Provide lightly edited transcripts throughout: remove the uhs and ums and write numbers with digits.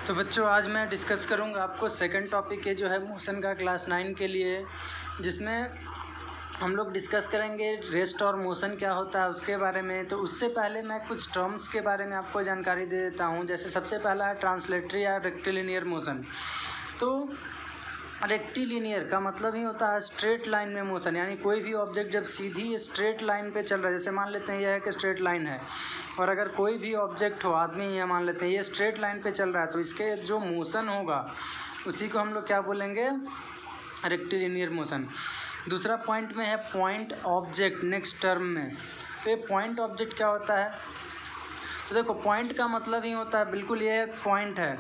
तो बच्चों आज मैं डिस्कस करूंगा आपको सेकंड टॉपिक है जो है मोशन का क्लास 9 के लिए, जिसमें हम लोग डिस्कस करेंगे रेस्ट और मोशन क्या होता है उसके बारे में। तो उससे पहले मैं कुछ टर्म्स के बारे में आपको जानकारी दे देता हूं। जैसे सबसे पहला है ट्रांसलेटरी या रेक्टिलिनियर मोशन। तो रेक्टिलिनियर का मतलब ही होता है स्ट्रेट लाइन में मोशन, यानी कोई भी ऑब्जेक्ट जब सीधी स्ट्रेट लाइन पे चल रहा है, जैसे मान लेते हैं यह है कि स्ट्रेट लाइन है, और अगर कोई भी ऑब्जेक्ट हो, आदमी ये मान लेते हैं ये स्ट्रेट लाइन पे चल रहा है, तो इसके जो मोशन होगा उसी को हम लोग क्या बोलेंगे, रेक्टिलिनियर मोशन। दूसरा पॉइंट में है पॉइंट ऑब्जेक्ट नेक्स्ट टर्म में। तो ये पॉइंट ऑब्जेक्ट क्या होता है, तो देखो पॉइंट का मतलब ही होता है बिल्कुल ये पॉइंट है,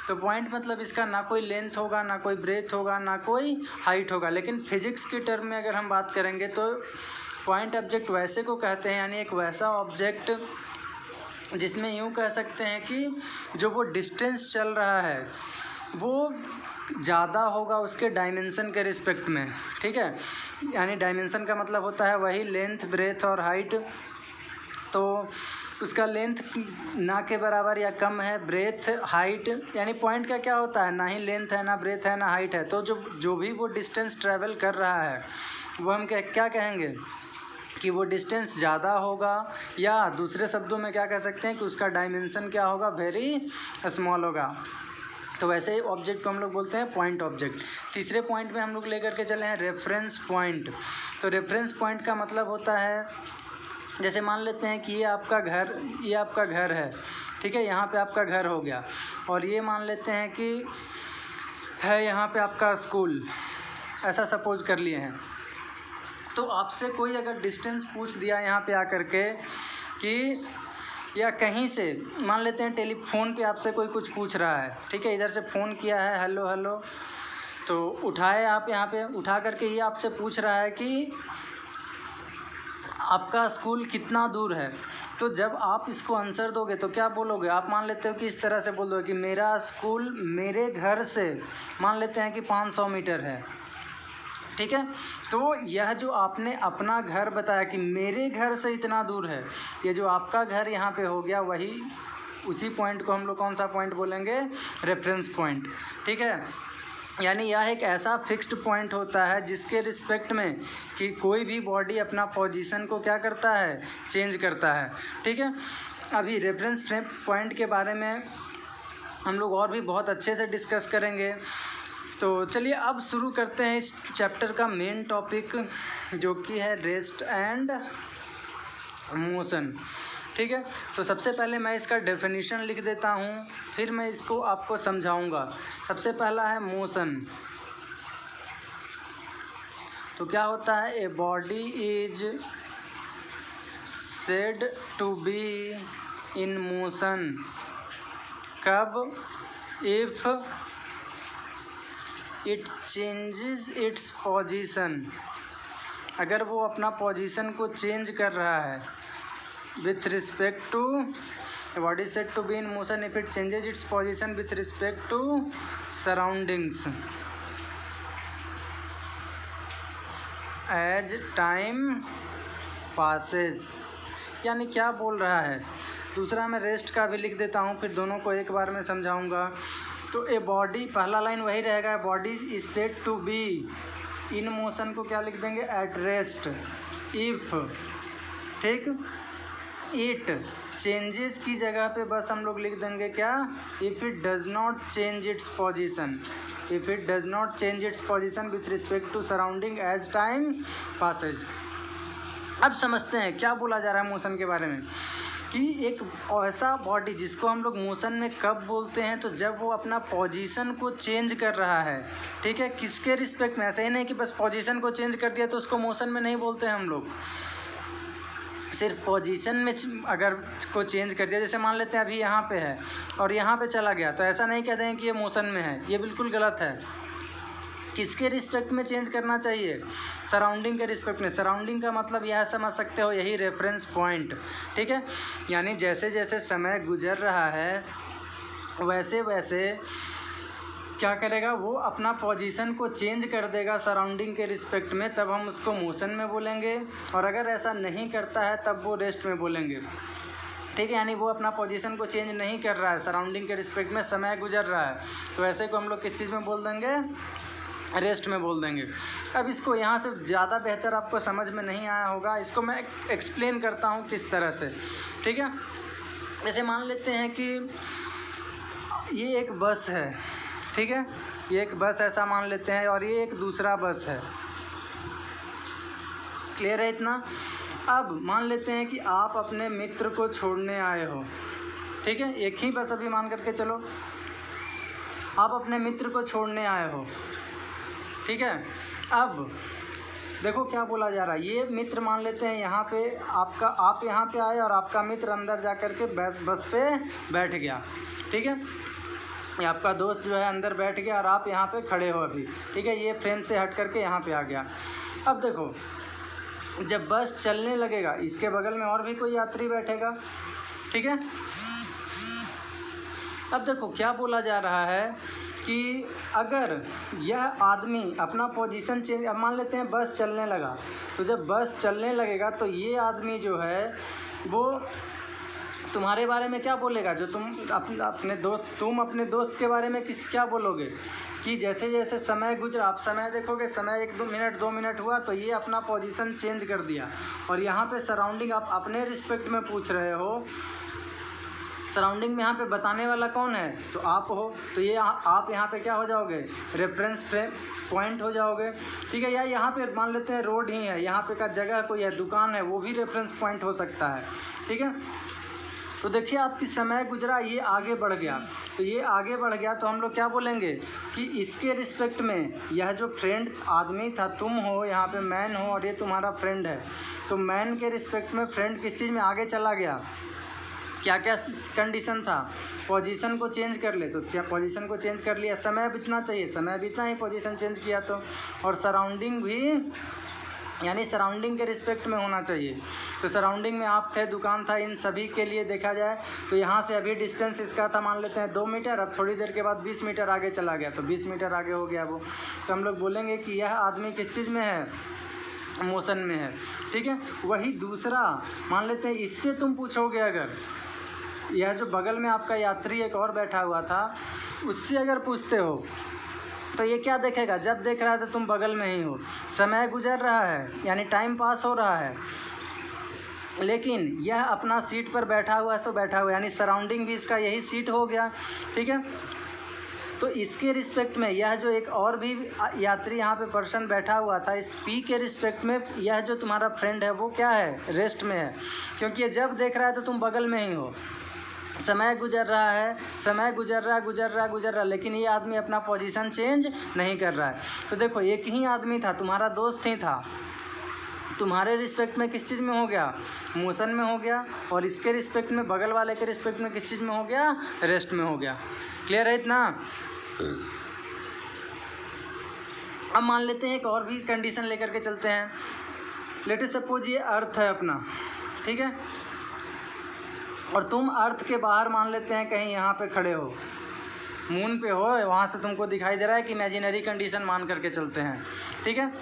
तो पॉइंट मतलब इसका ना कोई लेंथ होगा, ना कोई ब्रेथ होगा, ना कोई हाइट होगा। लेकिन फिजिक्स के टर्म में अगर हम बात करेंगे तो पॉइंट ऑब्जेक्ट वैसे को कहते हैं, यानी एक वैसा ऑब्जेक्ट जिसमें यूँ कह सकते हैं कि जो वो डिस्टेंस चल रहा है वो ज़्यादा होगा उसके डायमेंशन के रिस्पेक्ट में, ठीक है। यानी डायमेंशन का मतलब होता है वही लेंथ, ब्रेथ और हाइट। तो उसका लेंथ ना के बराबर या कम है, ब्रेथ, हाइट, यानी पॉइंट का क्या होता है, ना ही लेंथ है, ना ब्रेथ है, ना हाइट है। तो जो भी वो डिस्टेंस ट्रैवल कर रहा है वो हम क्या कहेंगे कि वो डिस्टेंस ज़्यादा होगा, या दूसरे शब्दों में क्या कह सकते हैं कि उसका डायमेंशन क्या होगा, वेरी स्मॉल होगा। तो वैसे ही ऑब्जेक्ट को हम लोग बोलते हैं पॉइंट ऑब्जेक्ट। तीसरे पॉइंट में हम लोग लेकर के चले हैं रेफरेंस पॉइंट। तो रेफरेंस पॉइंट का मतलब होता है, जैसे मान लेते हैं कि ये आपका घर है, ठीक है, यहाँ पे आपका घर हो गया, और ये मान लेते हैं कि है यहाँ पे आपका स्कूल, ऐसा सपोज कर लिए हैं। तो आपसे कोई अगर डिस्टेंस पूछ दिया यहाँ पे आकर के कि, या कहीं से मान लेते हैं टेलीफोन पे आपसे कोई कुछ पूछ रहा है, ठीक है, इधर से फ़ोन किया है, हेलो हेलो, तो उठाए आप, यहाँ पे उठा करके ये आपसे पूछ रहा है कि आपका स्कूल कितना दूर है। तो जब आप इसको आंसर दोगे तो क्या बोलोगे, आप मान लेते हो कि इस तरह से बोल दोगे कि मेरा स्कूल मेरे घर से मान लेते हैं कि 500 मीटर है, ठीक है। तो यह जो आपने अपना घर बताया कि मेरे घर से इतना दूर है, ये जो आपका घर यहाँ पे हो गया, वही उसी पॉइंट को हम लोग कौन सा पॉइंट बोलेंगे, रेफरेंस पॉइंट, ठीक है। यानी यह एक ऐसा फिक्स्ड पॉइंट होता है जिसके रिस्पेक्ट में कि कोई भी बॉडी अपना पोजीशन को क्या करता है, चेंज करता है, ठीक है। अभी रेफरेंस पॉइंट के बारे में हम लोग और भी बहुत अच्छे से डिस्कस करेंगे। तो चलिए अब शुरू करते हैं इस चैप्टर का मेन टॉपिक, जो कि है रेस्ट एंड मोशन, ठीक है। तो सबसे पहले मैं इसका डेफिनेशन लिख देता हूँ, फिर मैं इसको आपको समझाऊंगा। सबसे पहला है मोशन। तो क्या होता है, a body is said to be in motion कब, if it changes its position, अगर वो अपना पोजीशन को चेंज कर रहा है with respect to, body said to be in motion if it changes its position with respect to surroundings as time passes. यानी क्या बोल रहा है, दूसरा मैं रेस्ट का भी लिख देता हूँ, फिर दोनों को एक बार में समझाऊंगा। तो ए बॉडी, पहला लाइन वही रहेगा, body is said to be in motion को क्या लिख देंगे, एट रेस्ट इफ, ठीक, इट चेंजेस की जगह पे बस हम लोग लिख देंगे क्या, if it does not change its position, if it does not change its position with respect to surrounding as time passes. अब समझते हैं क्या बोला जा रहा है मोशन के बारे में, कि एक ऐसा बॉडी जिसको हम लोग मोशन में कब बोलते हैं, तो जब वो अपना पोजीशन को चेंज कर रहा है, ठीक है, किसके रिस्पेक्ट में, ऐसा ही नहीं कि बस पोजीशन को चेंज कर दिया तो उसको मोशन में नहीं बोलते हैं हम लोग। सिर्फ पोजीशन में अगर को चेंज कर दिया, जैसे मान लेते हैं अभी यहाँ पे है और यहाँ पे चला गया, तो ऐसा नहीं कहते हैं कि ये मोशन में है, ये बिल्कुल गलत है। किसके रिस्पेक्ट में चेंज करना चाहिए, सराउंडिंग के रिस्पेक्ट में। सराउंडिंग का मतलब यह समझ सकते हो, यही रेफरेंस पॉइंट, ठीक है। यानी जैसे जैसे समय गुजर रहा है वैसे वैसे क्या करेगा, वो अपना पोजीशन को चेंज कर देगा सराउंडिंग के रिस्पेक्ट में, तब हम उसको मोशन में बोलेंगे, और अगर ऐसा नहीं करता है तब वो रेस्ट में बोलेंगे। ठीक है, यानी वो अपना पोजीशन को चेंज नहीं कर रहा है, सराउंडिंग के रिस्पेक्ट में समय गुजर रहा है, तो ऐसे को हम लोग किस चीज़ में बोल देंगे, रेस्ट में बोल देंगे। अब इसको यहाँ से ज़्यादा बेहतर आपको समझ में नहीं आया होगा, इसको मैं एक्सप्लेन करता हूँ किस तरह से। ठीक है, जैसे मान लेते हैं कि ये एक बस है, ठीक है, ये एक बस ऐसा मान लेते हैं और ये एक दूसरा बस है। क्लियर है इतना? अब मान लेते हैं कि आप अपने मित्र को छोड़ने आए हो, ठीक है, एक ही बस अभी मान करके चलो, आप अपने मित्र को छोड़ने आए हो, ठीक है। अब देखो क्या बोला जा रहा है, ये मित्र मान लेते हैं यहाँ पे आपका, आप यहाँ पे आए और आपका मित्र अंदर जा कर के बस पे बैठ गया, ठीक है, ये आपका दोस्त जो है अंदर बैठ गया और आप यहाँ पे खड़े हो अभी, ठीक है, ये फ्रेम से हट करके यहाँ पे आ गया। अब देखो जब बस चलने लगेगा, इसके बगल में और भी कोई यात्री बैठेगा, ठीक है। अब देखो क्या बोला जा रहा है कि अगर यह आदमी अपना पोजीशन चेंज, अब मान लेते हैं बस चलने लगा, तो जब बस चलने लगेगा तो ये आदमी जो है वो तुम्हारे बारे में क्या बोलेगा, जो तुम अपने दोस्त के बारे में क्या बोलोगे कि जैसे जैसे समय गुजरा, आप समय देखोगे, समय 1-2 मिनट हुआ तो ये अपना पोजीशन चेंज कर दिया, और यहाँ पे सराउंडिंग आप अपने रिस्पेक्ट में पूछ रहे हो, सराउंडिंग में यहाँ पे बताने वाला कौन है, तो आप हो, तो ये आप यहाँ पे क्या हो जाओगे, रेफरेंस फ्रेम पॉइंट हो जाओगे, ठीक है। या यहाँ पे मान लेते हैं रोड ही है, यहाँ पे का जगह कोई है, दुकान है, वो भी रेफरेंस पॉइंट हो सकता है, ठीक है। तो देखिए आपकी समय गुजरा, ये आगे बढ़ गया, तो ये आगे बढ़ गया तो हम लोग क्या बोलेंगे कि इसके रिस्पेक्ट में यह जो फ्रेंड आदमी था, तुम हो यहाँ पे मैन हो और ये तुम्हारा फ्रेंड है, तो मैन के रिस्पेक्ट में फ्रेंड किस चीज़ में आगे चला गया, क्या क्या कंडीशन था, पोजीशन को चेंज कर ले, तो पोजीशन को चेंज कर लिया, समय बीतना चाहिए, समय बीतना ही, पोजीशन चेंज किया तो, और सराउंडिंग भी, यानी सराउंडिंग के रिस्पेक्ट में होना चाहिए, तो सराउंडिंग में आप थे, दुकान था, इन सभी के लिए देखा जाए तो यहाँ से अभी डिस्टेंस इसका था मान लेते हैं 2 मीटर, अब थोड़ी देर के बाद 20 मीटर आगे चला गया, तो 20 मीटर आगे हो गया वो, तो हम लोग बोलेंगे कि यह आदमी किस चीज़ में है, मोशन में है, ठीक है। वही दूसरा मान लेते हैं, इससे तुम पूछोगे अगर, यह जो बगल में आपका यात्री एक और बैठा हुआ था, उससे अगर पूछते हो तो ये क्या देखेगा, जब देख रहा है तो तुम बगल में ही हो, समय गुजर रहा है, यानी टाइम पास हो रहा है, लेकिन यह अपना सीट पर बैठा हुआ है, सो बैठा हुआ है, यानी सराउंडिंग भी इसका यही सीट हो गया, ठीक है। तो इसके रिस्पेक्ट में यह जो एक और भी यात्री यहाँ पे पर्सन बैठा हुआ था, इस पी के रिस्पेक्ट में यह जो तुम्हारा फ्रेंड है वो क्या है, रेस्ट में है, क्योंकि ये जब देख रहा है तो तुम बगल में ही हो, समय गुजर रहा है, समय गुजर रहा, लेकिन ये आदमी अपना पोजीशन चेंज नहीं कर रहा है। तो देखो एक ही आदमी था, तुम्हारा दोस्त ही था, तुम्हारे रिस्पेक्ट में किस चीज़ में हो गया, मोशन में हो गया, और इसके रिस्पेक्ट में, बगल वाले के रिस्पेक्ट में किस चीज़ में हो गया, रेस्ट में हो गया। क्लियर है इतना? अब मान लेते हैं एक और भी कंडीशन लेकर के चलते हैं, लेट अस सपोज ये अर्थ है अपना, ठीक है, और तुम अर्थ के बाहर मान लेते हैं कहीं यहाँ पे खड़े हो, मून पे हो, वहाँ से तुमको दिखाई दे रहा है कि इमेजिनरी कंडीशन मान करके चलते हैं, ठीक है।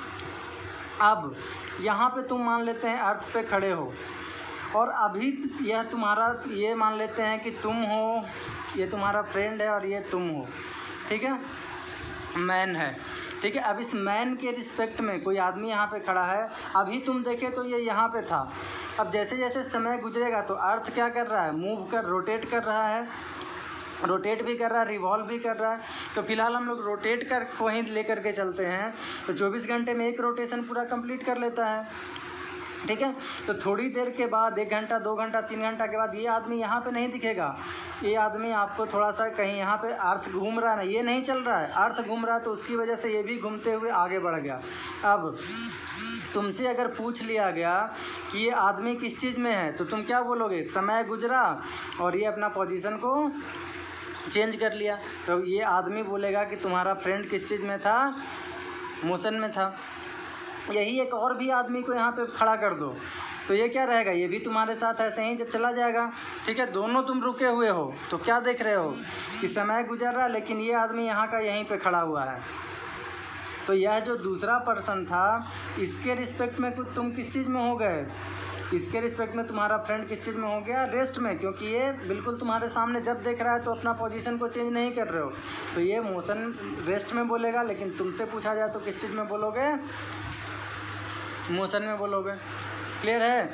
अब यहाँ पे तुम मान लेते हैं अर्थ पे खड़े हो, और अभी यह तुम्हारा, ये मान लेते हैं कि तुम हो, ये तुम्हारा फ्रेंड है और ये तुम हो, ठीक है, मैन है, ठीक है। अब इस मैन के रिस्पेक्ट में कोई आदमी यहाँ पे खड़ा है, अभी तुम देखे तो ये यहाँ पे था, अब जैसे जैसे समय गुजरेगा तो अर्थ क्या कर रहा है, रोटेट कर रहा है, रोटेट भी कर रहा है, रिवॉल्व भी कर रहा है, तो फिलहाल हम लोग रोटेट कर को ही लेकर के चलते हैं, तो 24 घंटे में एक रोटेशन पूरा कंप्लीट कर लेता है, ठीक है। तो थोड़ी देर के बाद 1 घंटा 2 घंटा 3 घंटा के बाद ये आदमी यहाँ पे नहीं दिखेगा, ये आदमी आपको थोड़ा सा कहीं यहाँ पे अर्थ घूम रहा है ना, ये नहीं चल रहा है, अर्थ घूम रहा है, तो उसकी वजह से ये भी घूमते हुए आगे बढ़ गया। अब तुमसे अगर पूछ लिया गया कि ये आदमी किस चीज़ में है, तो तुम क्या बोलोगे, समय गुजरा और ये अपना पोजीशन को चेंज कर लिया, तो ये आदमी बोलेगा कि तुम्हारा फ्रेंड किस चीज़ में था, मोशन में था। यही एक और भी आदमी को यहाँ पे खड़ा कर दो तो ये क्या रहेगा, ये भी तुम्हारे साथ ऐसे ही चला जाएगा, ठीक है। दोनों तुम रुके हुए हो, तो क्या देख रहे हो कि समय गुजर रहा है, लेकिन ये आदमी यहाँ का यहीं पे खड़ा हुआ है, तो यह जो दूसरा पर्सन था, इसके रिस्पेक्ट में तुम किस चीज़ में हो गए, इसके रिस्पेक्ट में तुम्हारा फ्रेंड किस चीज़ में हो गया, रेस्ट में, क्योंकि ये बिल्कुल तुम्हारे सामने जब देख रहा है तो अपना पोजीशन को चेंज नहीं कर रहे हो, तो ये मोशन रेस्ट में बोलेगा। लेकिन तुमसे पूछा जाए तो किस चीज़ में बोलोगे, मोशन में बोलोगे। क्लियर है।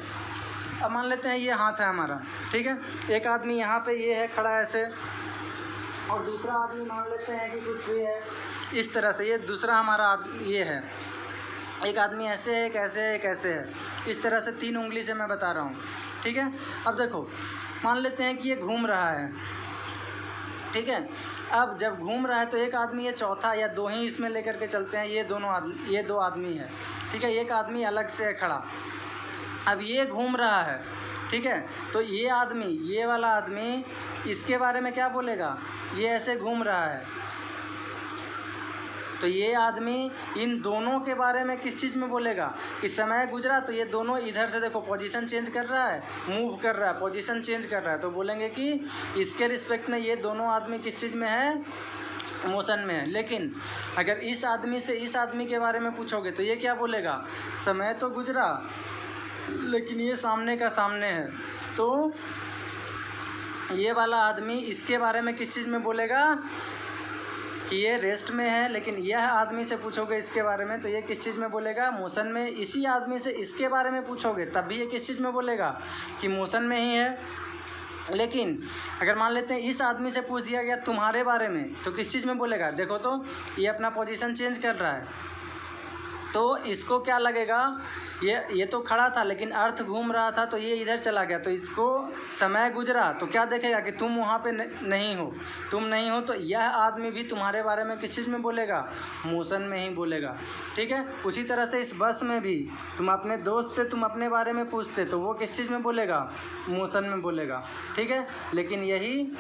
अब मान लेते हैं ये हाथ है हमारा, ठीक है, एक आदमी यहाँ पे ये है खड़ा ऐसे, और दूसरा आदमी मान लेते हैं कि कुछ भी है इस तरह से, ये दूसरा हमारा ये है, एक आदमी ऐसे है, एक ऐसे है, एक ऐसे है, इस तरह से 3 उंगली से मैं बता रहा हूँ, ठीक है। अब देखो मान लेते हैं कि ये घूम रहा है, ठीक है। अब जब घूम रहा है तो एक आदमी, ये चौथा या 2 ही इसमें लेकर के चलते हैं, ये 2 आदमी है, ठीक है, एक आदमी अलग से है खड़ा। अब ये घूम रहा है, ठीक है, तो ये आदमी, ये वाला आदमी इसके बारे में क्या बोलेगा, ये ऐसे घूम रहा है, तो ये आदमी इन दोनों के बारे में किस चीज़ में बोलेगा कि समय गुजरा, तो ये दोनों इधर से देखो पोजीशन चेंज कर रहा है, मूव कर रहा है, पोजीशन चेंज कर रहा है, तो बोलेंगे कि इसके रिस्पेक्ट में ये दोनों आदमी किस चीज़ में है, मोशन में है। लेकिन अगर इस आदमी से इस आदमी के बारे में पूछोगे तो ये क्या बोलेगा, समय तो गुजरा लेकिन ये सामने का सामने है, तो ये वाला आदमी इसके बारे में किस चीज़ में बोलेगा कि ये रेस्ट में है। लेकिन यह आदमी से पूछोगे इसके बारे में तो ये किस चीज़ में बोलेगा, मोशन में। इसी आदमी से इसके बारे में पूछोगे तब भी ये किस चीज़ में बोलेगा कि मोशन में ही है। लेकिन अगर मान लेते हैं इस आदमी से पूछ दिया गया तुम्हारे बारे में तो किस चीज़ में बोलेगा, देखो तो ये अपना पोजीशन चेंज कर रहा है, तो इसको क्या लगेगा, ये तो खड़ा था लेकिन अर्थ घूम रहा था तो ये इधर चला गया, तो इसको समय गुजरा तो क्या देखेगा कि तुम वहाँ पे नहीं हो, तुम नहीं हो, तो यह आदमी भी तुम्हारे बारे में किस चीज़ में बोलेगा, मोशन में ही बोलेगा, ठीक है। उसी तरह से इस बस में भी तुम अपने दोस्त से तुम अपने बारे में पूछते तो वो किस चीज़ में बोलेगा, मोशन में बोलेगा, ठीक है। लेकिन यही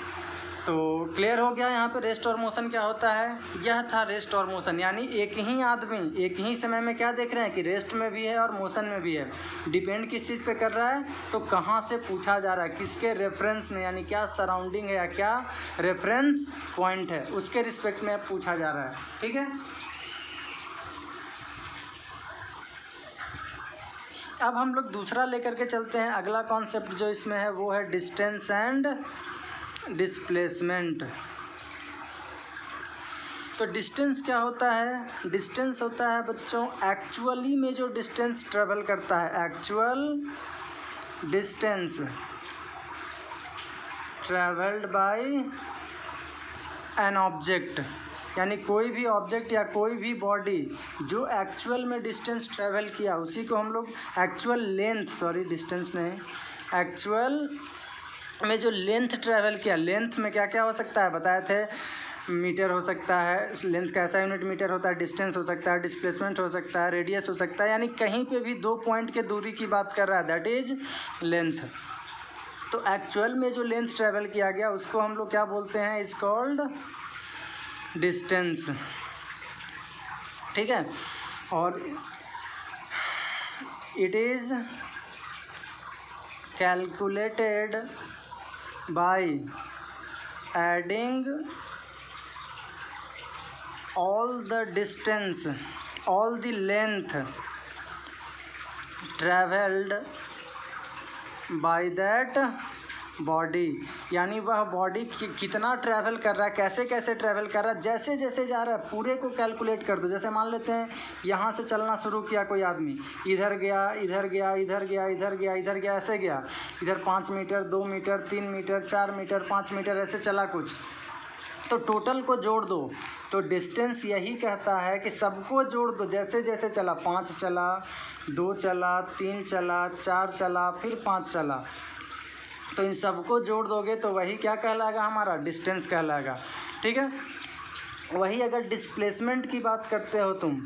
तो क्लियर हो गया यहाँ पे रेस्ट और मोशन क्या होता है। यह था रेस्ट और मोशन, यानी एक ही आदमी एक ही समय में क्या देख रहे हैं कि रेस्ट में भी है और मोशन में भी है। डिपेंड किस चीज़ पे कर रहा है, तो कहाँ से पूछा जा रहा है, किसके रेफरेंस में, यानी क्या सराउंडिंग है या क्या रेफरेंस पॉइंट है, उसके रिस्पेक्ट में पूछा जा रहा है, ठीक है। अब हम लोग दूसरा लेकर के चलते हैं। अगला कॉन्सेप्ट जो इसमें है वो है डिस्टेंस एंड डिस्प्लेसमेंट। तो डिस्टेंस क्या होता है, डिस्टेंस होता है बच्चों एक्चुअली में जो डिस्टेंस ट्रेवल करता है, actual distance travelled by an object, यानी कोई भी ऑब्जेक्ट या कोई भी बॉडी जो एक्चुअल में डिस्टेंस ट्रेवल किया उसी को हम लोग एक्चुअल लेंथ, सॉरी डिस्टेंस नहीं, एक्चुअल में जो लेंथ ट्रैवल किया। लेंथ में क्या क्या हो सकता है बताए थे, मीटर हो सकता है, लेंथ कैसा यूनिट मीटर होता है, डिस्टेंस हो सकता है, डिस्प्लेसमेंट हो सकता है, रेडियस हो सकता है, यानी कहीं पे भी 2 पॉइंट के दूरी की बात कर रहा है, दैट इज लेंथ। तो एक्चुअल में जो लेंथ ट्रैवल किया गया उसको हम लोग क्या बोलते हैं, इज कॉल्ड डिस्टेंस, ठीक है। और it is calculated by adding all the distance, all the length traveled by that body, यानी वह बॉडी कितना ट्रैवल कर रहा है, कैसे कैसे ट्रैवल कर रहा है, जैसे जैसे जा रहा है पूरे को कैलकुलेट कर दो। जैसे मान लेते हैं यहाँ से चलना शुरू किया कोई आदमी, इधर गया इधर गया इधर गया इधर गया इधर गया, ऐसे गया, इधर 5 metre 2 metre 3 metre 4 metre 5 metre ऐसे चला कुछ, तो टोटल को जोड़ दो। तो डिस्टेंस यही कहता है कि सबको जोड़ दो, जैसे जैसे चला, 5 चला, 2 चला, 3 चला, 4 चला, फिर 5 चला, तो इन सबको जोड़ दोगे तो वही क्या कहलाएगा, हमारा डिस्टेंस कहलाएगा, ठीक है। वही अगर डिस्प्लेसमेंट की बात करते हो तुम,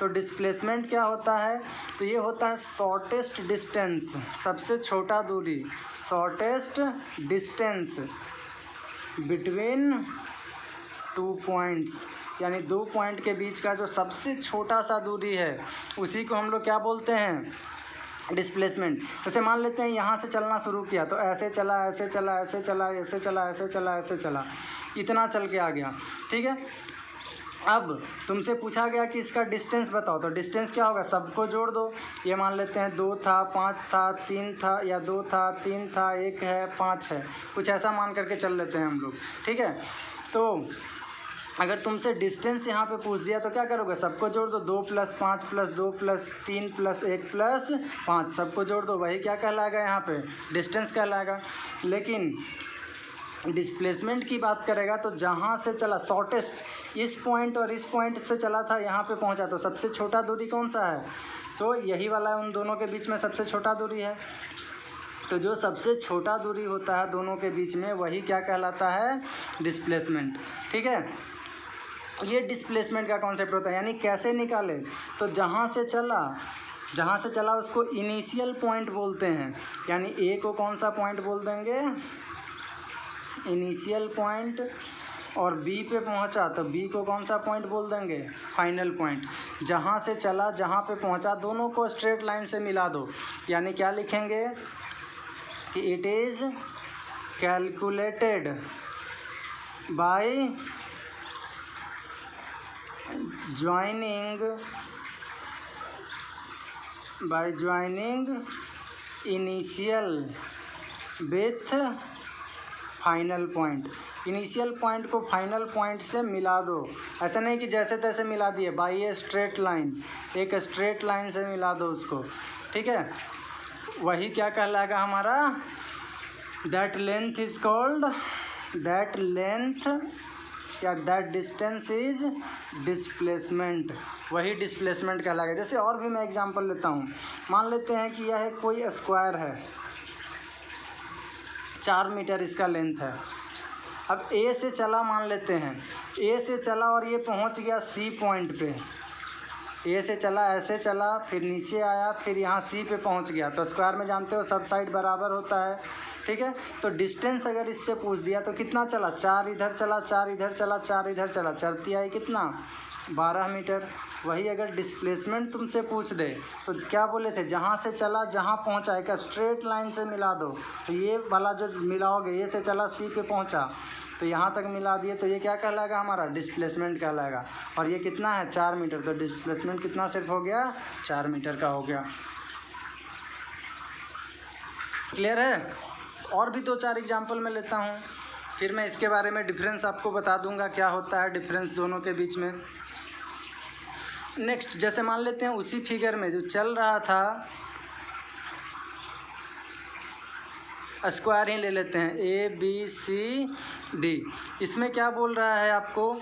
तो डिस्प्लेसमेंट क्या होता है, तो ये होता है शॉर्टेस्ट डिस्टेंस, सबसे छोटा दूरी, शॉर्टेस्ट डिस्टेंस बिटवीन 2 पॉइंट्स, यानी 2 पॉइंट के बीच का जो सबसे छोटा सा दूरी है उसी को हम लोग क्या बोलते हैं, डिस्प्लेसमेंट। जैसे मान लेते हैं यहाँ से चलना शुरू किया तो ऐसे चला ऐसे चला ऐसे चला ऐसे चला ऐसे चला ऐसे चला, इतना चल के आ गया, ठीक है। अब तुमसे पूछा गया कि इसका डिस्टेंस बताओ, तो डिस्टेंस क्या होगा, सबको जोड़ दो। ये मान लेते हैं 2 था, 5 था, 3 था, या 2 था, 3 था, 1 है, 5 है, कुछ ऐसा मान करके चल लेते हैं हम लोग, ठीक है। तो अगर तुमसे डिस्टेंस यहाँ पे पूछ दिया तो क्या करोगे, सबको जोड़ दो, 2 + 5 + 2 + 3 + 1 + 5, सबको जोड़ दो, वही क्या कहलाएगा, यहाँ पे डिस्टेंस कहलाएगा। लेकिन डिस्प्लेसमेंट की बात करेगा तो जहाँ से चला शॉर्टेस्ट, इस पॉइंट और इस पॉइंट से चला था, यहाँ पे पहुँचा, तो सबसे छोटा दूरी कौन सा है, तो यही वाला है, उन दोनों के बीच में सबसे छोटा दूरी है। तो जो सबसे छोटा दूरी होता है दोनों के बीच में, वही क्या कहलाता है, डिस्प्लेसमेंट, ठीक है। ये डिस्प्लेसमेंट का कॉन्सेप्ट होता है, यानी कैसे निकाले, तो जहाँ से चला उसको इनिशियल पॉइंट बोलते हैं, यानी ए को कौन सा पॉइंट बोल देंगे, इनिशियल पॉइंट, और बी पे पहुंचा तो बी को कौन सा पॉइंट बोल देंगे, फाइनल पॉइंट। जहाँ से चला जहाँ पे पहुंचा, दोनों को स्ट्रेट लाइन से मिला दो, यानी क्या लिखेंगे कि it is calculated by joining initial with final point. Initial point को फाइनल पॉइंट से मिला दो, ऐसा नहीं कि जैसे तैसे मिला दिए, बाई ए स्ट्रेट लाइन, एक स्ट्रेट लाइन से मिला दो उसको, ठीक है। वही क्या कहलाएगा हमारा, that length is called, that length या दैट डिस्टेंस इज डिस्प्लेसमेंट, वही डिस्प्लेसमेंट कहलाएगा। जैसे और भी मैं एग्जांपल लेता हूँ, मान लेते हैं कि यह कोई स्क्वायर है, 4 मीटर इसका लेंथ है। अब ए से चला, मान लेते हैं ए से चला और ये पहुंच गया सी पॉइंट पे, ए से चला, ऐसे चला, फिर नीचे आया, फिर यहाँ सी पे पहुंच गया। तो स्क्वायर में जानते हो सब साइड बराबर होता है, ठीक है। तो डिस्टेंस अगर इससे पूछ दिया तो कितना चला, 4 इधर चला, 4 इधर चला, 4 इधर चला, चलती आई कितना, 12 मीटर। वही अगर डिस्प्लेसमेंट तुमसे पूछ दे तो क्या बोले थे, जहाँ से चला जहाँ पहुँचा, एक स्ट्रेट लाइन से मिला दो। तो ये वाला जो मिलाओगे, ए से चला सी पे पहुँचा तो यहाँ तक मिला दिए, तो ये क्या कहलाएगा, हमारा डिस्प्लेसमेंट कहलाएगा। और ये कितना है, 4 मीटर, तो डिस्प्लेसमेंट कितना सिर्फ हो गया, 4 मीटर का हो गया। क्लियर है। और भी 2-4 एग्जाम्पल मैं लेता हूँ, फिर मैं इसके बारे में डिफरेंस आपको बता दूंगा, क्या होता है डिफरेंस दोनों के बीच में। नेक्स्ट, जैसे मान लेते हैं उसी फिगर में जो चल रहा था, स्क्वायर ही ले लेते हैं, ABCD। इसमें क्या बोल रहा है आपको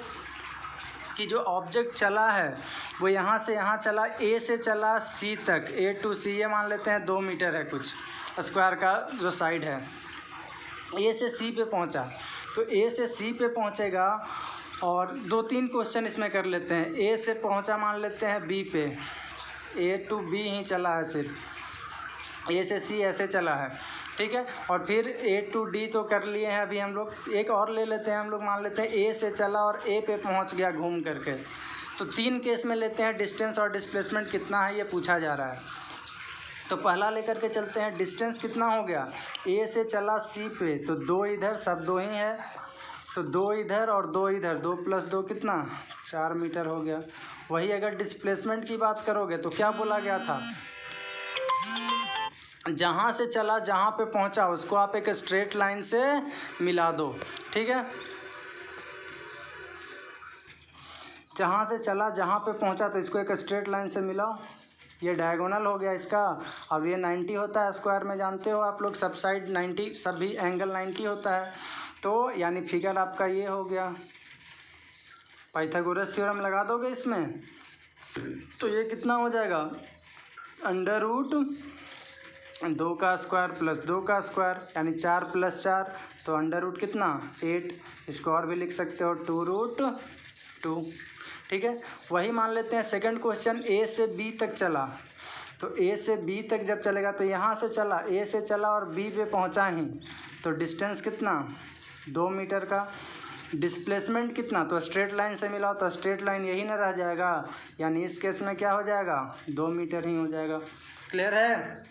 कि जो ऑब्जेक्ट चला है वो यहाँ से यहाँ चला, ए से चला सी तक, A to C, ये मान लेते हैं 2 मीटर है कुछ, स्क्वायर का जो साइड है, ए से सी पे पहुँचा। तो ए से सी पे पहुँचेगा, और 2-3 क्वेश्चन इसमें कर लेते हैं। ए से पहुँचा मान लेते हैं बी पे, A to B ही चला है सिर्फ, ए से सी ऐसे चला है, ठीक है। और फिर A to D तो कर लिए हैं अभी हम लोग। एक और ले लेते हैं हम लोग, मान लेते हैं ए से चला और ए पे पहुंच गया घूम करके। तो 3 केस में लेते हैं, डिस्टेंस और डिस्प्लेसमेंट कितना है ये पूछा जा रहा है। तो पहला लेकर के चलते हैं, डिस्टेंस कितना हो गया, ए से चला सी पे, तो 2 इधर, सब 2 ही है, तो 2 इधर और 2 इधर, 2 + 2 कितना, 4 मीटर हो गया। वही अगर डिस्प्लेसमेंट की बात करोगे तो क्या बोला गया था, जहाँ से चला जहाँ पे पहुँचा उसको आप एक स्ट्रेट लाइन से मिला दो, ठीक है। जहाँ से चला जहाँ पे पहुँचा तो इसको एक स्ट्रेट लाइन से मिलाओ, ये डायगोनल हो गया इसका। अब ये 90 होता है स्क्वायर में, जानते हो आप लोग, सब साइड 90, सभी एंगल 90 होता है। तो यानी फिगर आपका ये हो गया। पाइथागोरस थ्योरम लगा दोगे इसमें तो ये कितना हो जाएगा, √2 का स्क्वायर + 2 का स्क्वायर, यानी 4 + 4, तो अंडर कितना, 8। इसको और भी लिख सकते हो 2√2, ठीक है। वही मान लेते हैं सेकंड क्वेश्चन, ए से बी तक चला। तो ए से बी तक जब चलेगा तो यहाँ से चला, ए से चला और बी पे पहुँचा ही, तो डिस्टेंस कितना, 2 मीटर का। डिस्प्लेसमेंट कितना, तो स्ट्रेट लाइन से मिलाओ, तो स्ट्रेट लाइन यही ना रह जाएगा, यानी इस केस में क्या हो जाएगा, 2 मीटर ही हो जाएगा। क्लियर है।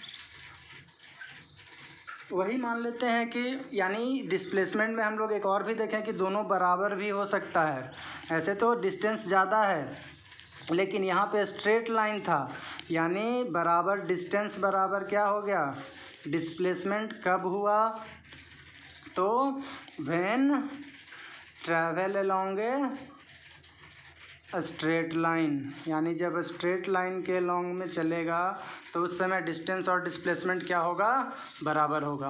वही मान लेते हैं कि यानी डिस्प्लेसमेंट में हम लोग एक और भी देखें कि दोनों बराबर भी हो सकता है। ऐसे तो डिस्टेंस ज़्यादा है, लेकिन यहाँ पे स्ट्रेट लाइन था, यानी बराबर डिस्टेंस बराबर क्या हो गया, डिस्प्लेसमेंट कब हुआ, तो when travel along a straight line, यानी जब स्ट्रेट लाइन के लॉन्ग में चलेगा तो उस समय डिस्टेंस और डिस्प्लेसमेंट क्या होगा, बराबर होगा।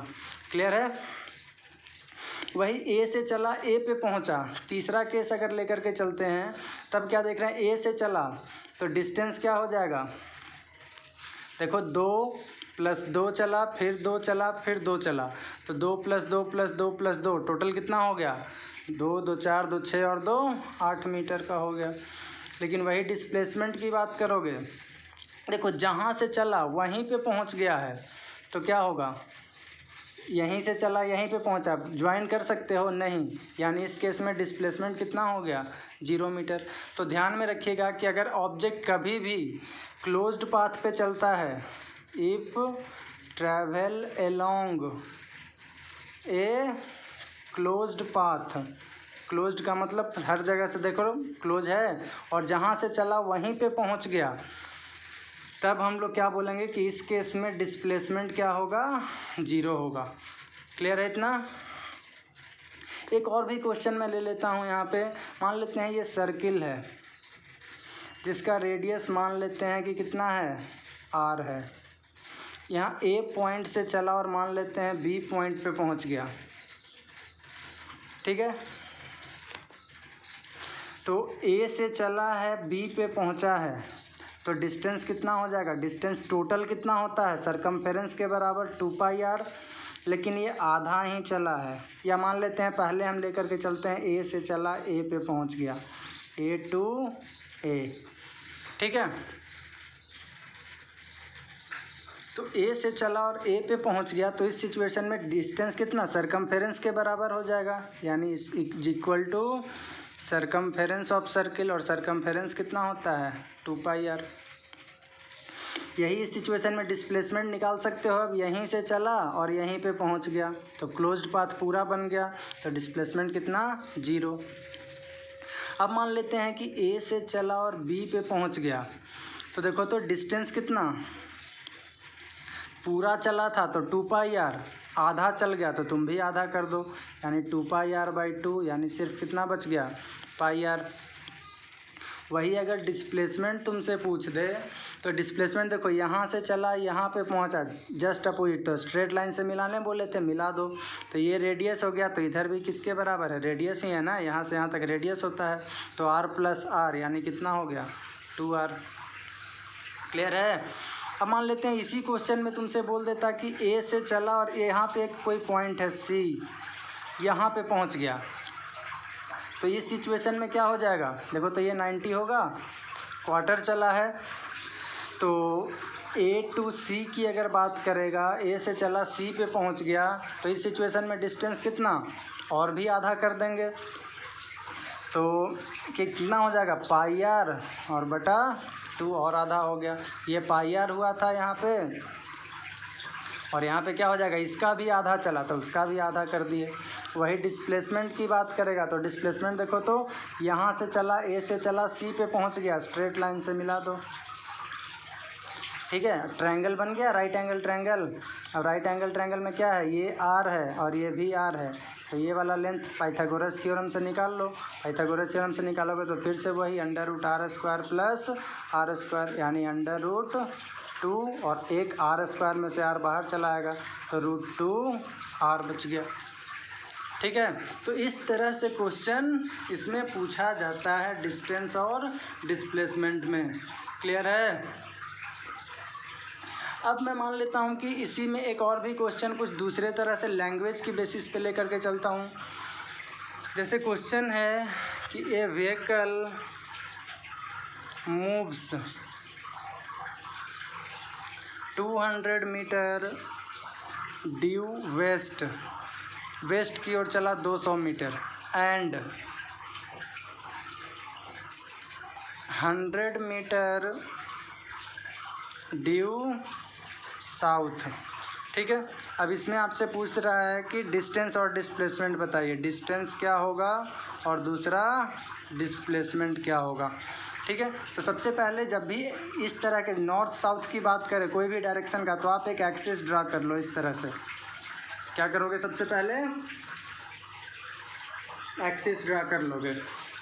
क्लियर है। वही ए से चला ए पे पहुंचा, तीसरा केस अगर लेकर के चलते हैं तब क्या देख रहे हैं, ए से चला तो डिस्टेंस क्या हो जाएगा, देखो 2 + 2 चला, फिर 2 चला, फिर 2 चला, तो 2 + 2 + 2 + 2 टोटल कितना हो गया, 2 2 4 2 6 और 2 8 मीटर का हो गया। लेकिन वही डिस्प्लेसमेंट की बात करोगे, देखो जहाँ से चला वहीं पे पहुँच गया है तो क्या होगा, यहीं से चला यहीं पे पहुंचा, ज्वाइन कर सकते हो नहीं, यानी इस केस में डिस्प्लेसमेंट कितना हो गया, 0 मीटर। तो ध्यान में रखिएगा कि अगर ऑब्जेक्ट कभी भी क्लोज्ड पाथ पे चलता है, if travel along a closed path, closed का मतलब हर जगह से देखो क्लोज है, और जहाँ से चला वहीं पे पहुँच गया, तब हम लोग क्या बोलेंगे कि इस केस में डिस्प्लेसमेंट क्या होगा, 0 होगा। क्लियर है इतना। एक और भी क्वेश्चन मैं ले लेता हूँ यहाँ पे, मान लेते हैं ये सर्किल है जिसका रेडियस मान लेते हैं कि कितना है, r है। यहाँ A पॉइंट से चला और मान लेते हैं B पॉइंट पे पहुँच गया, ठीक है। तो A से चला है B पे पहुँचा है, तो डिस्टेंस कितना हो जाएगा, डिस्टेंस टोटल कितना होता है, सरकमफेरेंस के बराबर 2πr, लेकिन ये आधा ही चला है। या मान लेते हैं पहले हम लेकर के चलते हैं, ए से चला ए पे पहुंच गया, A to A, ठीक है। तो ए से चला और ए पे पहुंच गया, तो इस सिचुएशन में डिस्टेंस कितना, सरकमफेरेंस के बराबर हो जाएगा, यानी equal to circumference of circle, और सरकमफेरेंस कितना होता है, 2πr। यही इस सिचुएशन में डिस्प्लेसमेंट निकाल सकते हो। अब यहीं से चला और यहीं पे पहुंच गया तो क्लोज्ड पाथ पूरा बन गया, तो डिस्प्लेसमेंट कितना, 0। अब मान लेते हैं कि ए से चला और बी पे पहुंच गया, तो देखो तो डिस्टेंस कितना, पूरा चला था तो 2πr, आधा चल गया तो तुम भी आधा कर दो, यानी 2πr/2, यानी सिर्फ कितना बच गया, πr। वही अगर डिस्प्लेसमेंट तुमसे पूछ दे तो डिस्प्लेसमेंट देखो यहाँ से चला यहाँ पे पहुँचा, जस्ट अपोजिट, तो स्ट्रेट लाइन से मिलाने बोले थे, मिला दो, तो ये रेडियस हो गया, तो इधर भी किसके बराबर है, रेडियस ही है ना, यहाँ से यहाँ तक रेडियस होता है, तो r + r यानी कितना हो गया, 2r। क्लियर है। अब मान लेते हैं इसी क्वेश्चन में तुमसे बोल देता कि ए से चला और यहाँ पे एक कोई पॉइंट है C, यहाँ पे पहुँच गया, तो इस सिचुएशन में क्या हो जाएगा, देखो तो ये 90 होगा, क्वार्टर चला है, तो A to C की अगर बात करेगा, A से चला C पे पहुंच गया, तो इस सिचुएशन में डिस्टेंस कितना, और भी आधा कर देंगे, तो कितना हो जाएगा, πr और बटा 2, और आधा हो गया, ये πr हुआ था यहाँ पे, और यहाँ पे क्या हो जाएगा, इसका भी आधा चला तो उसका भी आधा कर दिए। वही डिस्प्लेसमेंट की बात करेगा, तो डिस्प्लेसमेंट देखो तो यहाँ से चला, ए से चला C पे पहुँच गया, स्ट्रेट लाइन से मिला दो, ठीक है, ट्रायंगल बन गया, राइट एंगल ट्रायंगल। अब राइट एंगल ट्रायंगल में क्या है, ये r है और ये भी r है, तो ये वाला लेंथ पाइथागोरस थ्योरम से निकाल लो, पाइथागोरस थ्योरम से निकालोगे तो फिर से वही √r² + r², यानी √2, और एक r² में से r बाहर चला आएगा, तो √2r बच गया, ठीक है। तो इस तरह से क्वेश्चन इसमें पूछा जाता है डिस्टेंस और डिस्प्लेसमेंट में। क्लियर है। अब मैं मान लेता हूँ कि इसी में एक और भी क्वेश्चन कुछ दूसरे तरह से लैंग्वेज की बेसिस पे लेकर के चलता हूँ। जैसे क्वेश्चन है कि a vehicle moves 200 metre due west, west की ओर चला 200 metre, and 100 metre due south ठीक है। अब इसमें आपसे पूछ रहा है कि डिस्टेंस और डिस्प्लेसमेंट बताइए, डिस्टेंस क्या होगा और दूसरा डिस्प्लेसमेंट क्या होगा। ठीक है, तो सबसे पहले जब भी इस तरह के नॉर्थ साउथ की बात करें कोई भी डायरेक्शन का, तो आप एक एक्सिस ड्रा कर लो इस तरह से। क्या करोगे, सबसे पहले एक्सिस ड्रा कर लोगे।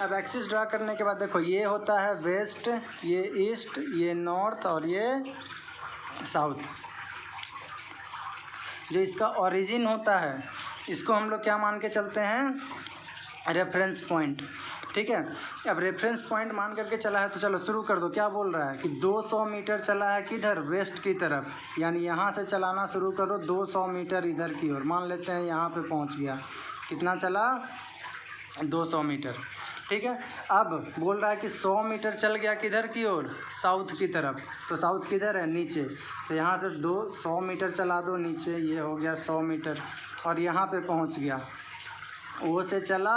अब एक्सिस ड्रा करने के बाद देखो ये होता है वेस्ट, ये ईस्ट, ये नॉर्थ और ये साउथ। जो इसका ओरिजिन होता है इसको हम लोग क्या मान के चलते हैं, रेफरेंस पॉइंट। ठीक है, अब रेफरेंस पॉइंट मान करके चला है तो चलो शुरू कर दो। क्या बोल रहा है कि 200 मीटर चला है किधर, वेस्ट की तरफ, यानी यहाँ से चलाना शुरू करो 200 मीटर इधर की ओर। मान लेते हैं यहाँ पे पहुँच गया, कितना चला, 200 मीटर। ठीक है, अब बोल रहा है कि 100 मीटर चल गया किधर की ओर, साउथ की तरफ। तो साउथ किधर है, नीचे। तो यहाँ से 100 मीटर चला दो नीचे, ये हो गया 100 मीटर। और यहाँ पे पहुँच गया, ओ से चला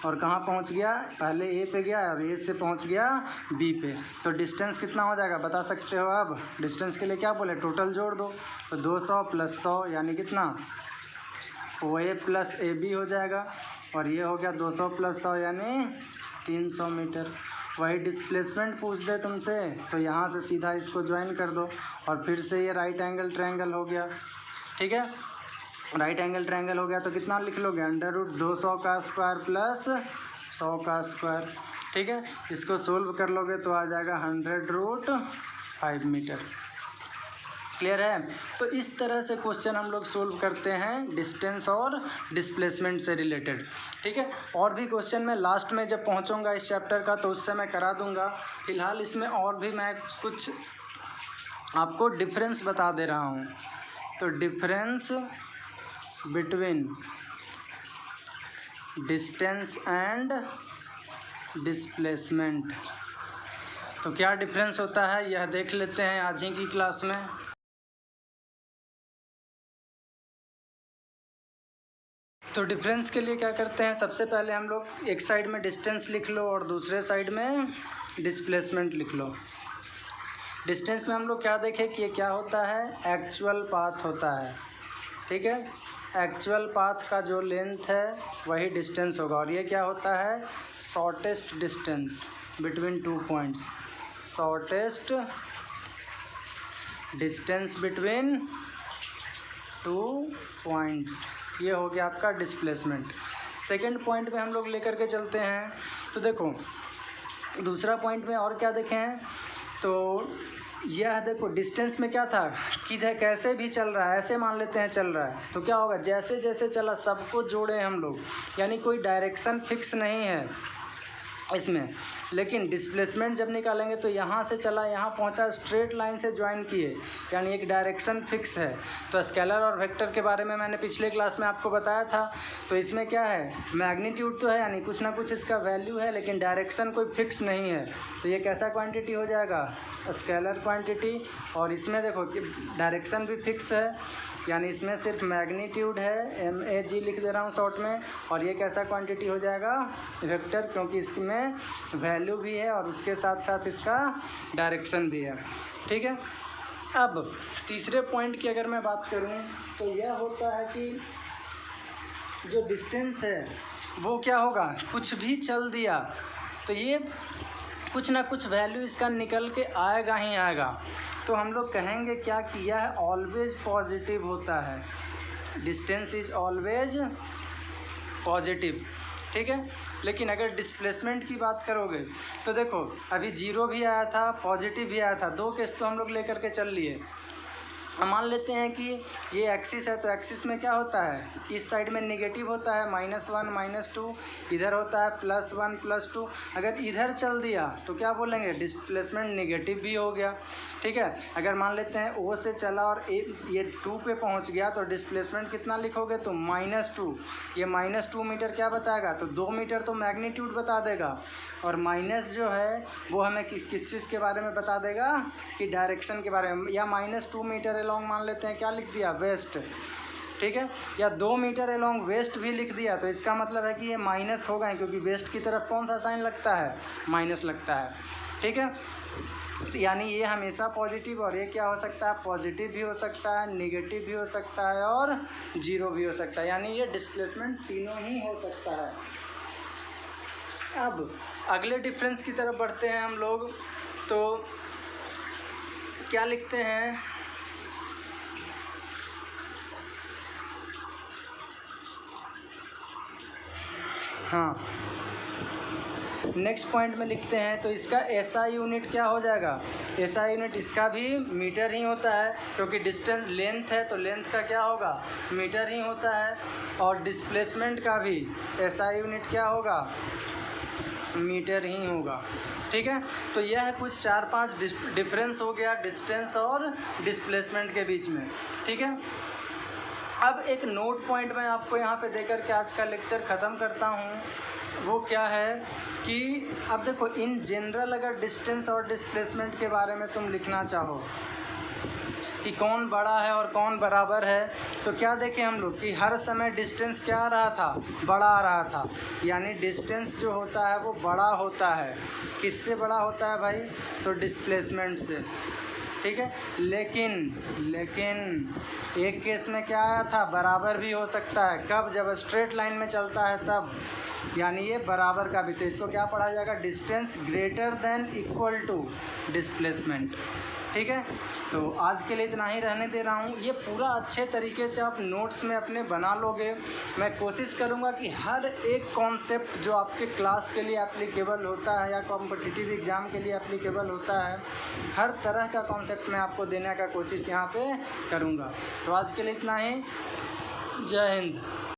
और कहाँ पहुँच गया, पहले ए पे गया और ए से पहुँच गया बी पे। तो डिस्टेंस कितना हो जाएगा बता सकते हो। अब डिस्टेंस के लिए क्या बोले, टोटल जोड़ दो। तो 200 + 100 यानी कितना, ओ ए प्लस ए बी हो जाएगा। और ये हो गया 200 + 100 यानी 300 मीटर। वही डिस्प्लेसमेंट पूछ दे तुमसे तो यहाँ से सीधा इसको ज्वाइन कर दो और फिर से ये राइट एंगल ट्रायंगल हो गया। ठीक है, राइट एंगल ट्रायंगल हो गया तो कितना लिख लोगे, √200 का स्क्वायर प्लस 100 का स्क्वायर। ठीक है, इसको सोल्व कर लोगे तो आ जाएगा 100√5 मीटर। क्लियर है। तो इस तरह से क्वेश्चन हम लोग सोल्व करते हैं डिस्टेंस और डिस्प्लेसमेंट से रिलेटेड। ठीक है, और भी क्वेश्चन मैं लास्ट में जब पहुंचूंगा इस चैप्टर का तो उससे मैं करा दूंगा। फिलहाल इसमें और भी मैं कुछ आपको डिफरेंस बता दे रहा हूं। तो difference between distance and displacement, तो क्या डिफरेंस होता है यह देख लेते हैं आज ही की क्लास में। तो डिफरेंस के लिए क्या करते हैं, सबसे पहले हम लोग एक साइड में डिस्टेंस लिख लो और दूसरे साइड में डिस्प्लेसमेंट लिख लो। डिस्टेंस में हम लोग क्या देखें कि ये क्या होता है, एक्चुअल पाथ होता है। ठीक है, एक्चुअल पाथ का जो लेंथ है वही डिस्टेंस होगा। और ये क्या होता है, shortest distance between 2 points, shortest distance between 2 points, ये हो गया आपका डिस्प्लेसमेंट। सेकंड पॉइंट में हम लोग लेकर के चलते हैं। तो देखो दूसरा पॉइंट में और क्या देखें, तो यह देखो डिस्टेंस में क्या था, किधर कैसे भी चल रहा है, ऐसे मान लेते हैं चल रहा है तो क्या होगा, जैसे जैसे चला सबको जोड़े हम लोग, यानी कोई डायरेक्शन फिक्स नहीं है इसमें। लेकिन डिस्प्लेसमेंट जब निकालेंगे तो यहाँ से चला यहाँ पहुँचा, स्ट्रेट लाइन से ज्वाइन किए, यानी एक डायरेक्शन फिक्स है। तो स्केलर और वेक्टर के बारे में मैंने पिछले क्लास में आपको बताया था। तो इसमें क्या है, मैग्नीट्यूड तो है, यानी कुछ ना कुछ इसका वैल्यू है, लेकिन डायरेक्शन कोई फिक्स नहीं है। तो ये कैसा क्वांटिटी हो जाएगा, स्केलर क्वांटिटी। और इसमें देखो कि डायरेक्शन भी फिक्स है, यानी इसमें सिर्फ मैग्नीट्यूड है, MAG लिख दे रहा हूँ शॉर्ट में। और ये कैसा क्वांटिटी हो जाएगा, वेक्टर, क्योंकि इसमें वैल्यू भी है और उसके साथ साथ इसका डायरेक्शन भी है। ठीक है, अब तीसरे पॉइंट की अगर मैं बात करूँ तो यह होता है कि जो डिस्टेंस है वो क्या होगा, कुछ भी चल दिया तो ये कुछ ना कुछ वैल्यू इसका निकल के आएगा ही आएगा। तो हम लोग कहेंगे क्या कि यह ऑलवेज पॉजिटिव होता है, डिस्टेंस इज ऑलवेज पॉजिटिव। ठीक है, लेकिन अगर डिस्प्लेसमेंट की बात करोगे तो देखो अभी 0 भी आया था, पॉजिटिव भी आया था, 2 केस तो हम लोग लेकर के चल लिए। मान लेते हैं कि ये एक्सिस है तो एक्सिस में क्या होता है, इस साइड में नेगेटिव होता है, -1 -2, इधर होता है +1 +2। अगर इधर चल दिया तो क्या बोलेंगे, डिस्प्लेसमेंट नेगेटिव भी हो गया। ठीक है, अगर मान लेते हैं O से चला और ये 2 पे पहुंच गया तो डिस्प्लेसमेंट कितना लिखोगे तो -2। ये -2 मीटर क्या बताएगा, तो 2 मीटर तो मैग्नीट्यूड बता देगा, और माइनस जो है वो हमें किस चीज़ के बारे में बता देगा कि डायरेक्शन के बारे में। या -2 मीटर लॉन्ग मान लेते हैं, क्या लिख दिया, वेस्ट। ठीक है, या 2 मीटर अलोंग वेस्ट भी लिख दिया तो इसका मतलब है कि ये माइनस होगा, क्योंकि वेस्ट की तरफ कौन सा साइन लगता है, माइनस लगता है। ठीक है, यानी ये हमेशा पॉजिटिव, और ये क्या हो सकता है, पॉजिटिव भी हो सकता है, नेगेटिव भी हो सकता है और जीरो भी हो सकता है, यानी ये डिस्प्लेसमेंट तीनों ही हो सकता है। अब अगले डिफरेंस की तरफ बढ़ते हैं हम लोग, तो क्या लिखते हैं, हाँ नेक्स्ट पॉइंट में लिखते हैं, तो इसका एसआई यूनिट क्या हो जाएगा, एसआई यूनिट इसका भी मीटर ही होता है, क्योंकि डिस्टेंस लेंथ है तो लेंथ का क्या होगा, मीटर ही होता है, और डिस्प्लेसमेंट का भी एसआई यूनिट क्या होगा, मीटर ही होगा। ठीक है, तो यह है कुछ 4-5 डिफरेंस हो गया डिस्टेंस और डिस्प्लेसमेंट के बीच में। ठीक है, अब एक नोट पॉइंट मैं आपको यहाँ पे देकर के आज का लेक्चर ख़त्म करता हूँ, वो क्या है कि अब देखो इन जनरल अगर डिस्टेंस और डिस्प्लेसमेंट के बारे में तुम लिखना चाहो कि कौन बड़ा है और कौन बराबर है, तो क्या देखें हम लोग कि हर समय डिस्टेंस क्या आ रहा था, बड़ा आ रहा था, यानी डिस्टेंस जो होता है वो बड़ा होता है। किससे बड़ा होता है भाई, तो डिस्प्लेसमेंट से। ठीक है, लेकिन एक केस में क्या आया था, बराबर भी हो सकता है, कब, जब स्ट्रेट लाइन में चलता है तब, यानी ये बराबर का भी, तो इसको क्या पढ़ा जाएगा, distance greater than equal to displacement. ठीक है, तो आज के लिए इतना ही रहने दे रहा हूँ। ये पूरा अच्छे तरीके से आप नोट्स में अपने बना लोगे। मैं कोशिश करूँगा कि हर एक कॉन्सेप्ट जो आपके क्लास के लिए एप्लीकेबल होता है या कॉम्पिटिटिव एग्ज़ाम के लिए एप्लीकेबल होता है, हर तरह का कॉन्सेप्ट मैं आपको देने का कोशिश यहाँ पे करूँगा। तो आज के लिए इतना ही, जय हिंद।